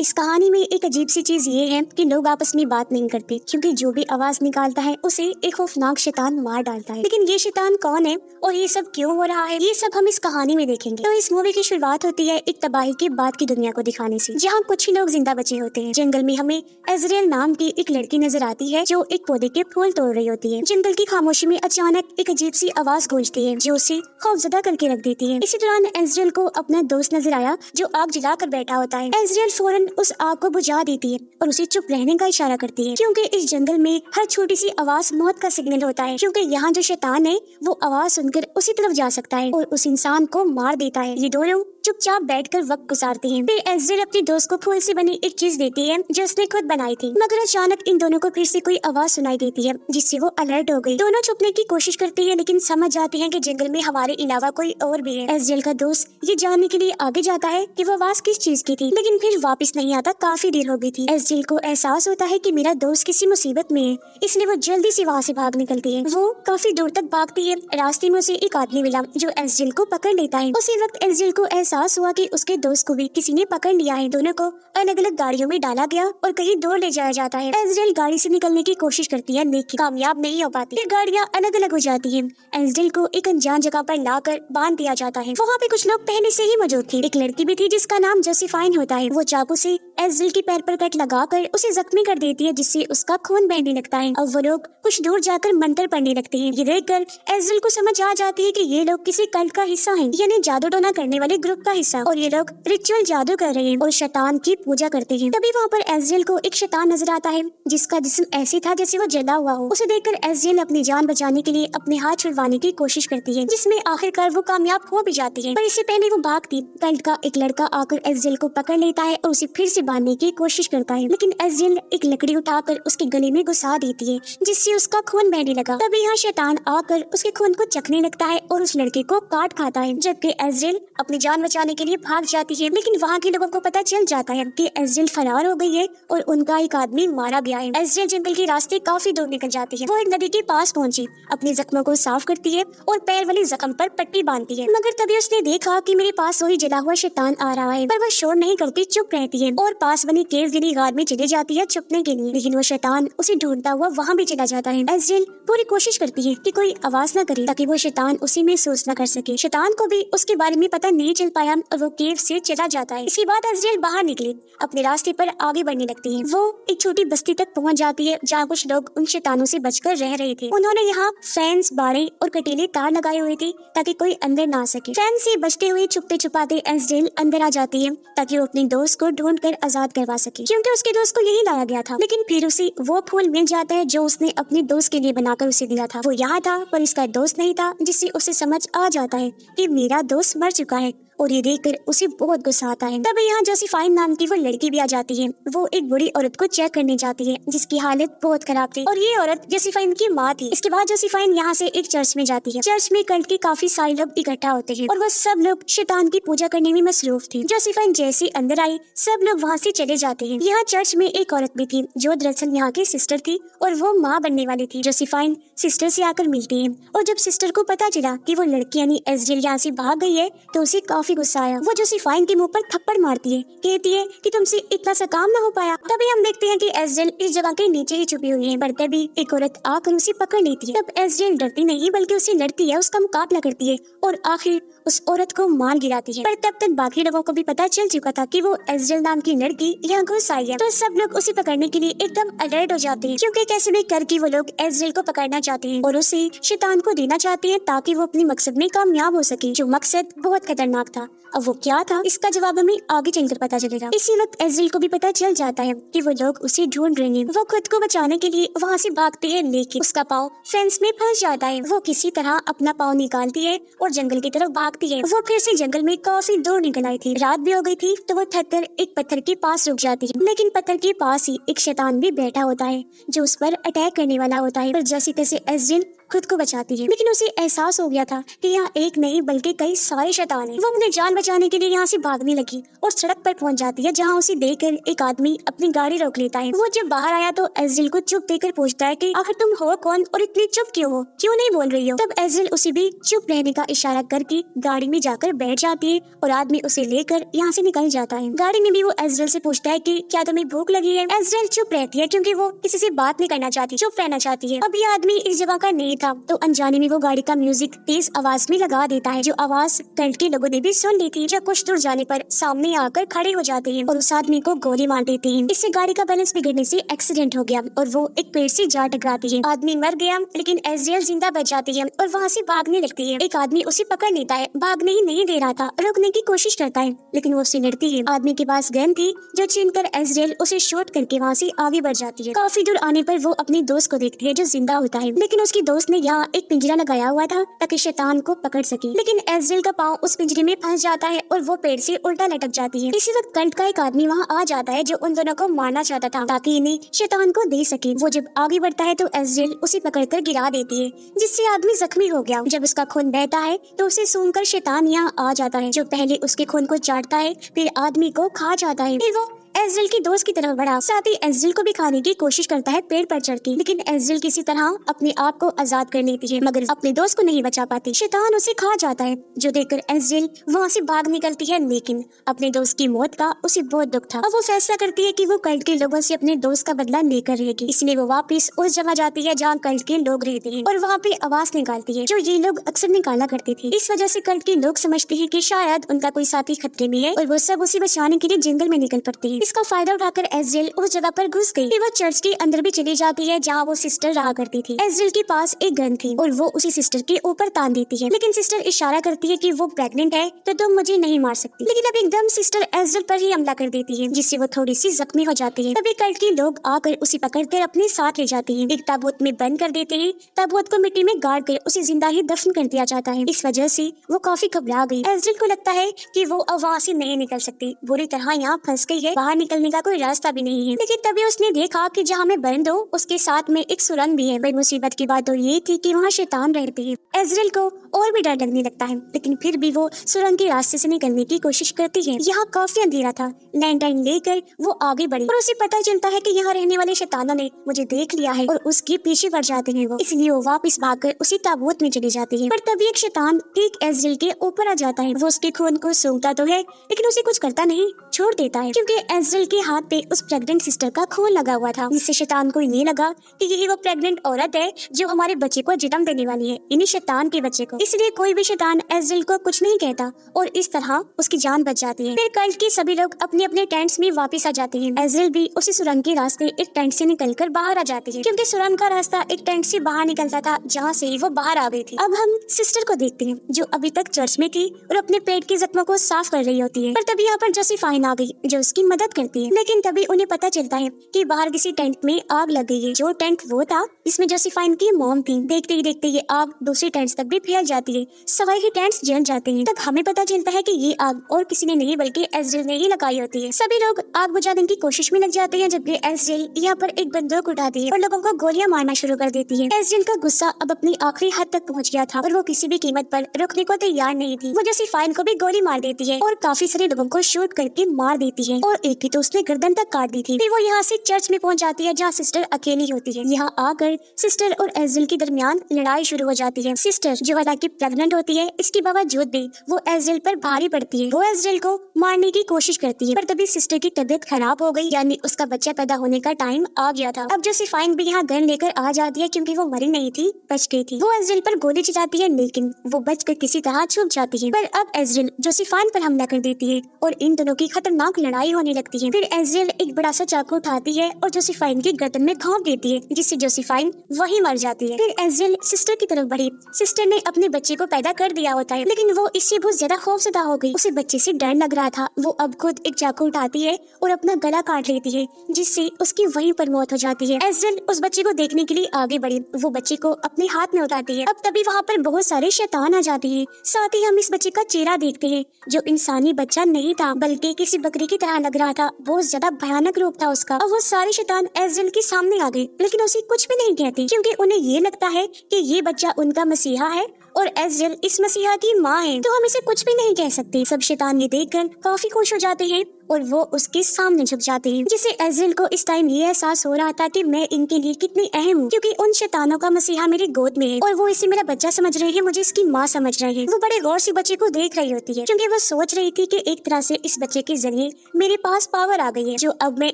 اس کہانی میں ایک عجیب سی چیز یہ ہے کہ لوگ آپس میں بات نہیں کرتے کیونکہ جو بھی آواز نکالتا ہے اسے ایک خوفناک شیطان مار ڈالتا ہے۔ لیکن یہ شیطان کون ہے اور یہ سب کیوں ہو رہا ہے، یہ سب ہم اس کہانی میں دیکھیں گے۔ تو اس مووی کی شروعات ہوتی ہے ایک تباہی کے بعد کی دنیا کو دکھانے سے، جہاں کچھ ہی لوگ زندہ بچے ہوتے ہیں۔ جنگل میں ہمیں ازریل نام کی ایک لڑکی نظر آتی ہے جو ایک پودے کے پھول توڑ رہی ہوتی ہے۔ جنگل کی خاموشی میں اچانک ایک عجیب سی آواز گونجتی ہے جو اسے خوفزدہ کر کے رکھ دیتی ہے۔ اسی دوران ازریل کو اپنا دوست نظر آیا جو آگ جلا کر بیٹھا ہوتا ہے۔ ازریل فوراً اس آگ کو بجھا دیتی ہے اور اسے چپ رہنے کا اشارہ کرتی ہے، کیونکہ اس جنگل میں ہر چھوٹی سی آواز موت کا سگنل ہوتا ہے، کیونکہ یہاں جو شیطان ہے وہ آواز سن کر اسی طرف جا سکتا ہے اور اس انسان کو مار دیتا ہے۔ یہ دونوں چپ چاپ بیٹھ کر وقت گزارتے ہیں۔ پھر ازریل اپنی دوست کو پھول سے بنی ایک چیز دیتی ہے جو اس نے خود بنائی تھی، مگر اچانک ان دونوں کو پھر سے کوئی آواز سنائی دیتی ہے جس سے وہ الرٹ ہو گئی۔ دونوں چھپنے کی کوشش کرتی ہے لیکن سمجھ جاتی ہیں کہ جنگل میں ہمارے علاوہ کوئی اور بھی ہے۔ ازریل کا دوست یہ جاننے کے لیے آگے جاتا ہے کہ وہ آواز کس چیز کی تھی، لیکن پھر واپس نہیں آتا، کافی دیر ہو گئی تھی۔ ازریل کو احساس ہوتا ہے کہ میرا دوست کسی مصیبت میں ہے، اس لیے وہ جلدی سے وہاں سے بھاگ نکلتی ہے۔ وہ کافی دور تک بھاگتی ہے، راستے میں اسے ایک آدمی ملا جو ازریل کو پکڑ لیتا ہے۔ اسی وقت ازریل کو احساس ہوا کہ اس کے دوست کو بھی کسی نے پکڑ لیا ہے۔ دونوں کو الگ الگ گاڑیوں میں ڈالا گیا اور کہیں دور لے جایا جاتا ہے۔ ازریل گاڑی سے نکلنے کی کوشش کرتی ہے لیکن کامیاب نہیں ہو پاتی، پھر گاڑیاں الگ الگ ہو جاتی ہیں۔ ازریل کو ایک انجان جگہ پر لا کر باندھ دیا جاتا ہے۔ وہاں پہ کچھ لوگ پہلے سے ہی موجود تھے، ایک لڑکی بھی تھی جس کا نام جوسیفائن ہوتا ہے۔ وہ چاقو سے ازریل کے پیر پر کٹ لگا کر اسے زخمی کر دیتی ہے جس سے اس کا خون بہنے لگتا ہے۔ اب وہ لوگ کچھ دور جا کر منتر پڑھنے لگتے ہیں۔ یہ دیکھ کر ازریل کو سمجھ آ جاتی ہے کہ یہ لوگ کسی کلٹ کا حصہ ہیں، یعنی جادو ٹونا کرنے والے گروپ کا حصہ، اور یہ لوگ ریچول جادو کر رہے ہیں اور شیطان کی پوجا کرتے ہیں۔ تبھی وہاں پر ازریل کو ایک شیطان نظر آتا ہے جس کا جسم ایسے تھا جیسے وہ جلا ہوا ہو۔ اسے دیکھ کر ازریل اپنی جان بچانے کے لیے اپنے ہاتھ چھڑوانے کی کوشش کرتی ہے، جس میں آخر کار وہ کامیاب ہو بھی جاتی ہے۔ پر اس سے پہلے وہ بھاگتی، کلٹ کا ایک لڑکا آ کر ازریل کو پکڑ لیتا ہے اور اسے پھر سے باندھنے کی کوشش کرتا ہے، لیکن ازریل ایک لکڑی اٹھا کر اس کے گلے میں گھسا دیتی ہے جس سے اس کا خون بہنے لگا۔ تبھی یہاں شیطان آ کر اس کے خون کو چکھنے لگتا ہے اور اس لڑکے کو کاٹ کھاتا ہے، جبکہ ازریل اپنی جان بچانے کے لیے بھاگ جاتی ہے۔ لیکن وہاں کے لوگوں کو پتہ چل جاتا ہے کہ ازریل فرار ہو گئی ہے اور ان کا ایک آدمی مارا گیا ہے۔ ازریل جنگل کے راستے کافی دور نکل جاتی ہے۔ وہ ایک ندی کے پاس پہنچی، اپنے زخموں کو صاف کرتی ہے اور پیر والے زخم پر پٹی باندھتی ہے، مگر تبھی اس نے دیکھا کہ میرے پاس وہی جلا ہوا شیطان آ رہا ہے، پر وہ شور نہیں کرتی، چپ رہتی ہے اور پاس بنی کیو یعنی غار میں چلی جاتی ہے چھپنے کے لیے، لیکن وہ شیطان اسے ڈھونڈتا ہوا وہاں بھی چلا جاتا ہے۔ ازریل پوری کوشش کرتی ہے کہ کوئی آواز نہ کرے تاکہ وہ شیطان اسے محسوس نہ کر سکے۔ شیطان کو بھی اس کے بارے میں پتہ نہیں چل پایا اور وہ کیو سے چلا جاتا ہے۔ اس کے بعد ازریل باہر نکلی، اپنے راستے پر آگے بڑھنے لگتی ہے۔ وہ ایک چھوٹی بستی تک پہنچ جاتی ہے جہاں کچھ لوگ ان شیطانوں سے بچ کر رہ رہے تھے۔ انہوں نے یہاں فینس، باڑے اور کٹیلے تار لگائے ہوئے تھے تاکہ کوئی اندر نہ آ سکے۔ فین سے بچتے ہوئے چھپتے چھپاتے ازریل اندر آ جاتی ہے تاکہ وہ اپنے دوست کو ڈھونڈ کر آزاد کروا سکے، کیونکہ اس کے دوست کو یہی لایا گیا تھا۔ لیکن پھر اسے وہ پھول مل جاتا ہے جو اس نے اپنے دوست کے لیے بنا کر اسے دیا تھا۔ وہ یہاں تھا پر اس کا دوست نہیں تھا، جس سے اسے سمجھ آ جاتا ہے کہ میرا دوست مر چکا ہے، اور یہ دیکھ کر اسے بہت غصہ آتا ہے۔ تب یہاں جوسیفائن نام کی وہ لڑکی بھی آ جاتی ہے۔ وہ ایک بڑی عورت کو چیک کرنے جاتی ہے جس کی حالت بہت خراب تھی، اور یہ عورت جوسیفائن کی ماں تھی۔ اس کے بعد جوسیفائن یہاں سے ایک چرچ میں جاتی ہے۔ چرچ میں کلٹ کے کافی سارے لوگ اکٹھا ہوتے ہیں اور وہ سب لوگ شیطان کی پوجا کرنے میں مصروف تھے۔ جوسیفائن جیسے اندر آئی، سب لوگ وہاں سے چلے جاتے ہیں۔ یہاں چرچ میں ایک عورت بھی تھی جو دراصل یہاں کی سسٹر تھی اور وہ ماں بننے والی تھی۔ جوسیفائن سسٹر سے آ کر ملتی ہے اور جب سسٹر کو پتا چلا کہ وہ لڑکی یعنی ازریل یہاں سے بھاگ گئی ہے تو اسے کافی غصہ آیا۔ وہ جوسیفائن کے منہ پر تھپڑ مارتی ہے، کہتی ہے کہ تم سے اتنا سا کام نہ ہو پایا۔ تبھی ہم دیکھتے ہیں کہ ازریل اس جگہ کے نیچے ہی چھپی ہوئی ہے، پر تبھی ایک عورت آ کر اسے پکڑ لیتی ہے۔ تب ازریل ڈرتی نہیں بلکہ اسے لڑتی ہے، اس کا مقابلہ کرتی ہے اور آخر اس عورت کو مار گراتی ہے۔ پر تب تک باقی لوگوں کو بھی پتا چل چکا تھا کہ وہ ازریل نام کی لڑکی یہاں گھس آئی ہے، تو سب لوگ اسے پکڑنے کے لیے ایک دم الرٹ ہو جاتے ہیں، کیونکہ کیسے بھی کر کے وہ لوگ ازریل کو پکڑنا چاہتے ہیں اور اسے شیطان کو دینا چاہتے ہیں تاکہ وہ اپنے مقصد میں کامیاب ہو سکے، جو مقصد بہت خطرناک تھا۔ اب وہ کیا تھا اس کا جواب ہمیں آگے چل کر پتا چلے گا۔ اسی وقت ازریل کو بھی پتا چل جاتا ہے کہ وہ لوگ اسے ڈھونڈ رہے ہیں۔ وہ خود کو بچانے کے لیے وہاں سے بھاگتی ہے لیکن اس کا پاؤں فینس میں پھنس جاتا ہے۔ وہ کسی طرح اپنا پاؤں نکالتی ہے اور جنگل کی طرف بھاگتی ہے۔ وہ پھر سے جنگل میں کافی دور نکل آئی تھی، رات بھی ہو گئی تھی، تو وہ تھک کر ایک پتھر کے پاس رک جاتی ہے، لیکن پتھر کے پاس ہی ایک شیطان بھی بیٹھا ہوتا ہے جو اس پر اٹیک کرنے والا ہوتا ہے۔ پر جیسے تیسے ازریل खुद को बचाती है, लेकिन उसे एहसास हो गया था कि यहाँ एक नहीं बल्कि कई सारे शैतान हैं। वो अपनी जान बचाने के लिए यहाँ से भागने लगी और सड़क पर पहुंच जाती है, जहाँ उसे देखकर एक आदमी अपनी गाड़ी रोक लेता है। वो जब बाहर आया तो एज़राइल को चुप देखकर पूछता है कि आखिर तुम हो कौन और इतनी चुप क्यों हो, क्यों नहीं बोल रही हो। तब एज़राइल उसे भी चुप रहने का इशारा करके गाड़ी में जाकर बैठ जाती है और आदमी उसे लेकर यहाँ से निकल जाता है। गाड़ी में भी वो एज़राइल से पूछता है कि क्या तुम्हें भूख लगी है। एज़राइल चुप रहती है क्योंकि वो किसी से बात नहीं करना चाहती, चुप रहना चाहती है। अब ये आदमी इस जगह का नहीं था तो अनजाने में वो गाड़ी का म्यूजिक तेज आवाज में लगा देता है, जो आवाज कल्ट के लोगों ने भी सुन ली थी। जब कुछ दूर जाने पर सामने आकर खड़े हो जाते हैं और उस आदमी को गोली मार देते हैं। इससे गाड़ी का बैलेंस बिगड़ने से एक्सीडेंट हो गया और वो एक पेड़ से जा टकराती है। आदमी मर गया लेकिन एज़राइल जिंदा बच जाती है और वहाँ से भागने लगती है। एक आदमी उसे पकड़ लेता है, भागने ही नहीं दे रहा था, रोकने की कोशिश करता है लेकिन वो उससे लड़ती है। आदमी के पास गन थी जो छीनकर एज़राइल उसे शूट करके वहाँ से आगे बढ़ जाती है। काफी दूर आने पर वो अपने दोस्त को देखती है जो जिंदा होता है, लेकिन उसकी दोस्त ने यहाँ एक पिंजरा लगाया हुआ था ताकि शैतान को पकड़ सके। लेकिन एज़राइल का पाँव उस पिंजरे में फंस जाता है और वो पेड़ से उल्टा लटक जाती है। इसी वक्त कल्ट का एक आदमी वहाँ आ जाता है जो उन दोनों को मारना चाहता था ताकि इन्हें शैतान को दे सके। वो जब आगे बढ़ता है तो एज़राइल उसे पकड़कर गिरा देती है, जिससे आदमी जख्मी हो गया। जब उसका खून बहता है तो उसे सूंघकर शैतान यहाँ आ जाता है, जो पहले उसके खून को चाटता है फिर आदमी को खा जाता है। फिर वो एज़राइल की दोस्त की तरफ बढ़ा, साथ ही एज़राइल को भी खाने की कोशिश करता है पेड़ पर चढ़ के, लेकिन एज़राइल किसी तरह अपने आप को आजाद कर लेती है मगर अपने दोस्त को नहीं बचा पाती। शैतान उसे खा जाता है, जो देखकर एज़राइल वहाँ से भाग निकलती है, लेकिन अपने दोस्त की मौत का उसे बहुत दुख था। अब वो फैसला करती है कि वो कल्ट के लोगों से अपने दोस्त का बदला लेकर रहेगी, इसलिए वो वापस उस जगह जाती है जहाँ कल्ट के लोग रहते हैं और वहाँ पे आवाज निकालती है जो ये लोग अक्सर निकाला करते थे। इस वजह से कल्ट के लोग समझते हैं कि शायद उनका कोई साथी खतरे में है और वो सब उसे बचाने के लिए जंगल में निकल पड़ते हैं। इसका फायदा उठाकर एज़राइल उस जगह पर घुस गई। फिर वो चर्च के अंदर भी चली जाती है जहाँ वो सिस्टर रहा करती थी। एज़राइल के पास एक गन थी और वो उसी सिस्टर के ऊपर तान देती है, लेकिन सिस्टर इशारा करती है कि वो प्रेग्नेंट है तो तुम मुझे नहीं मार सकती। लेकिन अब एकदम सिस्टर एज़राइल पर ही हमला कर देती है, जिससे वो थोड़ी सी जख्मी हो जाती है। तभी कल्ट के लोग आकर उसे पकड़कर अपने साथ ले जाते हैं, एक ताबूत में बंद कर देते हैं। ताबूत को मिट्टी में गाड़ कर उसे जिंदा ही दफन कर दिया जाता है। इस वजह से वो काफी घबरा गई। एज़राइल को लगता है कि वो अब वहाँ से नहीं निकल सकती, बुरी तरह यहाँ फंस गई है, बाहर निकलने का कोई रास्ता भी नहीं है। लेकिन तभी उसने देखा कि जहाँ मैं बंद हूँ उसके साथ में एक सुरंग भी है। बड़ी मुसीबत की बात तो ये थी कि वहाँ शैतान रहते हैं। एज़राइल को और भी डर लगने लगता है, लेकिन फिर भी वो सुरंग के रास्ते से निकलने की कोशिश करती है। यहाँ काफी अंधेरा था, लैंटर्न लेकर वो आगे बढ़ी और उसे पता चलता है कि यहाँ रहने वाले शैतानों ने मुझे देख लिया है और उसके पीछे पड़ जाते हैं वो, इसलिए वो वापस भागकर उसी ताबूत में चली जाती है। पर तभी एक शैतान ठीक एज़राइल के ऊपर आ जाता है। वो उसके खून को सूंघता तो है लेकिन उसे कुछ करता नहीं, छोड़ देता है, क्योंकि एज़राइल के हाथ पे उस प्रेग्नेंट सिस्टर का खून लगा हुआ था, जिससे शैतान को ये लगा कि यही वो प्रेग्नेंट औरत है जो हमारे बच्चे को जन्म देने वाली है, इन्हीं शैतान के बच्चे को। इसलिए कोई भी शैतान एज़राइल को कुछ नहीं कहता और इस तरह उसकी जान बच जाती है। फिर कल्ट के सभी लोग अपने अपने टेंट्स में वापस आ जाते हैं। एज़राइल भी उसी सुरंग के रास्ते एक टेंट से निकलकर बाहर आ जाती है, क्योंकि सुरंग का रास्ता एक टेंट से बाहर निकलता था जहाँ से वो बाहर आ गई थी। अब हम सिस्टर को देखते हैं जो अभी तक चर्च में थी और अपने पेट के जख्मों को साफ कर रही होती है। पर तभी यहाँ पर जोसेफाइन आ गई जो उसकी मदद करती है, लेकिन तभी उन्हें पता चलता है कि बाहर किसी टेंट में आग लग गई है। जो टेंट वो था इसमें जोसेफाइन की मॉम थी। देखते ही देखते ये आग दूसरे टेंट्स तक भी फैल जाती है, सवाई के टेंट्स जल जाते हैं। तब हमें पता चलता है कि ये आग और किसी ने नहीं बल्कि एज़राइल ने ही लगाई होती है। सभी लोग आग बुझाने की कोशिश में लग जाते हैं, जबकि एज़राइल यहाँ पर एक बंदूक उठाती है और लोगों को गोलियां मारना शुरू कर देती है। एज़राइल का गुस्सा अब अपनी आखिरी हद तक पहुँच गया था और वो किसी भी कीमत पर रुकने को तैयार नहीं थी। वो जोसेफाइन को भी गोली मार देती है और काफी सारे लोगों को शूट करके मार देती है और एक की तो उसने गर्दन तक काट दी थी। फिर वो यहाँ से चर्च में पहुँच जाती है जहाँ सिस्टर अकेली होती है। यहाँ आकर सिस्टर और एज़राइल के दरमियान लड़ाई शुरू हो जाती है। सिस्टर जो हालांकि प्रेग्नेंट होती है, इसके बावजूद भी वो एज़राइल पर भारी पड़ती है। वो एज़राइल को मारने की कोशिश करती है, पर तभी सिस्टर की तबीयत खराब हो गई, यानी उसका बच्चा पैदा होने का टाइम आ गया था। अब जोसेफाइन भी यहाँ गन लेकर आ जाती है क्योंकि वो मरी नहीं थी, बच गई थी। वो एज़राइल पर गोली चलाती है लेकिन वो बचकर किसी तरह छुप जाती है। पर अब एज़राइल जोसेफाइन पर हमला कर देती है और इन दोनों की खतरनाक लड़ाई होने लगती है। फिर एज़राइल एक बड़ा सा चाकू उठाती है और जोसेफाइन की गर्दन में घोंप देती है, जिससे जोसेफाइन वहीं मर जाती है। फिर एज़राइल सिस्टर की तरफ बढ़ी। सिस्टर ने अपने बच्चे को पैदा कर दिया होता है, लेकिन वो इससे बहुत ज्यादा खौफजदा हो गई। उसे बच्चे से डर लग रहा था। वो अब खुद एक चाकू उठाती है और अपना गला काट लेती है, जिससे उसकी वहीं पर मौत हो जाती है। एज़राइल उस बच्चे को देखने के लिए आगे बढ़ी। वो बच्चे को अपने हाथ में उठाती है। अब तभी वहाँ पर बहुत सारे शैतान आ जाते हैं। साथ ही हम इस बच्चे का चेहरा देखते हैं जो इंसानी बच्चा नहीं था बल्कि किसी बकरी की तरह लग रहा रहा था, बहुत ज्यादा भयानक रूप था उसका, और वो सारी शैतान एज़ेल के सामने आ गई, लेकिन उसे कुछ भी नहीं कहती क्योंकि उन्हें ये लगता है कि ये बच्चा उनका मसीहा है और एज़ेल इस मसीहा की माँ है, तो हम इसे कुछ भी नहीं कह सकते। सब शैतान ये देखकर काफी खुश हो जाते हैं और वो उसके सामने झुक जाते हैं, जिसे एज़ेल को इस टाइम ये एहसास हो रहा था कि मैं इनके लिए कितनी अहम हूँ, क्योंकि उन शैतानों का मसीहा मेरी गोद में है और वो इसे मेरा बच्चा समझ रहे हैं, मुझे इसकी माँ समझ रहे हैं। वो बड़े गौर से बच्चे को देख रही होती है क्योंकि वो सोच रही थी कि एक तरह से इस बच्चे के जरिए मेरे पास पावर आ गई है, जो अब मैं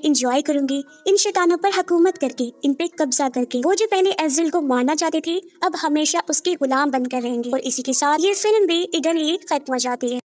इंजॉय करूंगी इन शैतानों पर हुकूमत करके, इन पे कब्जा करके। वो जो पहले एज़ेल को मारना चाहते थे अब हमेशा उसके गुलाम बनकर रहेंगे। और इसी के साथ ये फिल्म भी इधर ही खत्म हो जाती है।